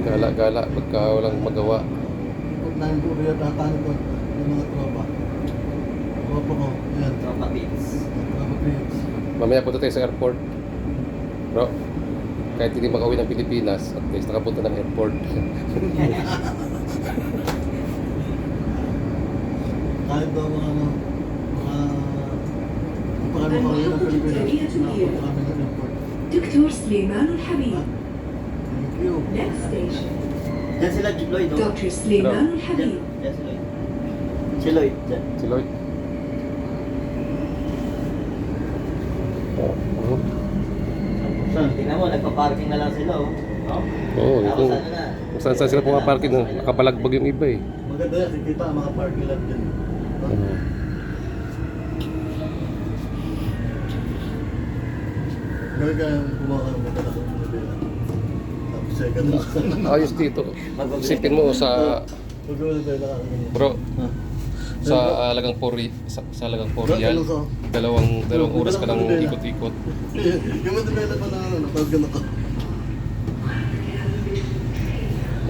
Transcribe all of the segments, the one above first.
Gala-gala pagka walang magawa. Ikot na yung buriya tatano ko yung mga tropa. Tropa ko, yan. Tropa beats. Tropa beats. Mamaya punta tayo sa airport. Bro, kahit hindi makauwi ng Pilipinas, at least nakapunta ng airport. Kahit daw mga ano, mga makauwi ng Pilipinas, nakapunta kami ng airport. دكتور سليمان الحبيب. Thank you. Next station. Diyan sila Lloyd, no? دكتور سليمان الحبيب. Diyan si Lloyd. Si Lloyd, diyan. Si Lloyd. Tingnan mo, nagpa-parking na lang sila, oh. No? Oo, Tapos yung ano na? kung saan sila pumaparking, no? Nakabalagbag yung iba eh. Maganda yan, kita ang mga parking lot din. No? Ngayon kaya kumawa ng maganda sa mga bila. Tapos second lang. Ayos dito. Isipin mo sa, Magkawa na tayo nakakaganda. bro, sa alagang pori yan, dalawang oras ka lang ikot-ikot. Yung matibela pa na ano, natawag ako.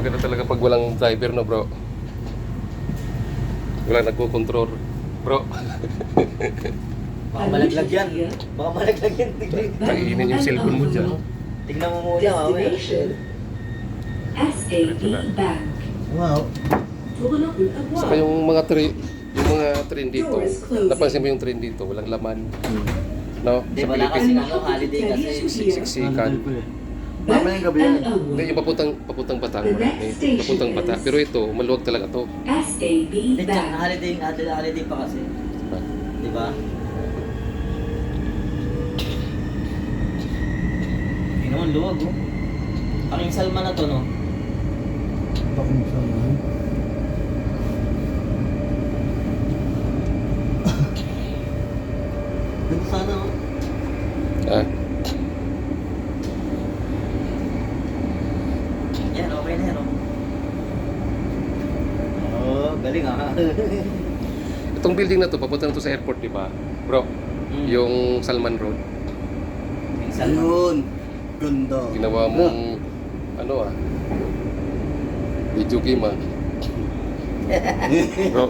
Maganda talaga pag walang driver, no bro? Walang nagko-control. Bro, Baka malaglag yan. Baka malaglag yan. kainin yung cellphone mo dyan. Tignan mo muna, mamaya. Destination SAB Bank. Wow. تغلق Saka الأبواب. yung mga train dito, napansin mo yung train dito, walang laman. No? Di Sa wala kasi Pilipinas, ano, holiday kasi. siksikan. Mamaya yung gabi yan. Hindi, yung papuntang Batang, marami. Papuntang Bata. Pero ito, maluwag talaga to. SAB Hindi, tsaka Bank. holiday pa kasi. Di ba? Tingnan mo, luwag, oh. Ang Salman na to, no? Bakong sa mga. Dito sana oh. Ah, Yan, okay na yan, oh. Oh, galing, ah. itong building na to, papunta na to sa airport, di ba? Bro, yung Salman Road, Ang Salman. Ayun. Ganda. ginawa mong, ano video game ah. Bro,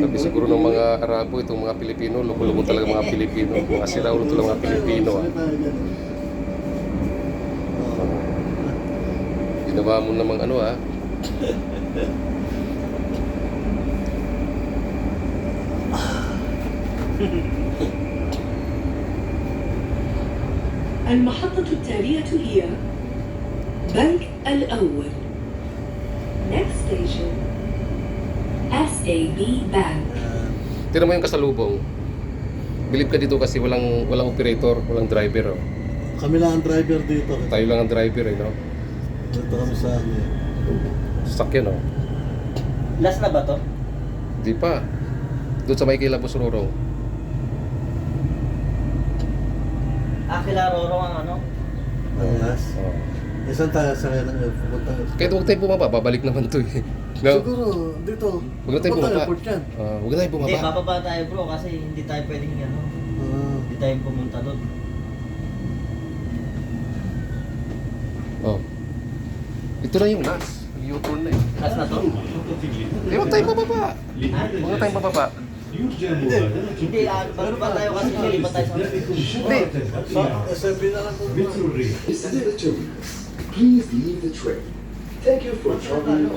sabi siguro ng mga Arabo, itong mga Pilipino, lubo-lubo talaga mga Pilipino. Mga silaulo talaga mga Pilipino ah. Ginawa mo namang ano ah. المحطة التالية هي بنك الأول. Next station SAB Bank. Tira mo yung kasalubong. Bilib ka dito kasi walang operator, walang driver. Oh. Kami lang ang driver dito. Tayo lang ang driver eh, no? Dito kami sa Sasakyan, oh. Last na ba to? Di pa. Doon sa may Kilabos Rorong. Kila Rorong ang ano? ang last. Oh. Isang tayo sa kaya ng pupunta. Kahit huwag tayo bumaba, babalik naman to eh. No? Siguro, dito. Huwag na tayo Pupunta bumaba. airport yan. Huwag na tayo Hindi, bumaba. bababa tayo bro kasi hindi tayo pwedeng ano. Hindi tayo pumunta doon. Oh. Ito na yung last. U-turn na eh. Last na to? Huwag tayo bababa. Huwag na tayo bababa. Hindi, bababa tayo kasi nilipat tayo sa... Hindi. SMB na lang po. Is the terminus. Please leave the train. Thank you for traveling.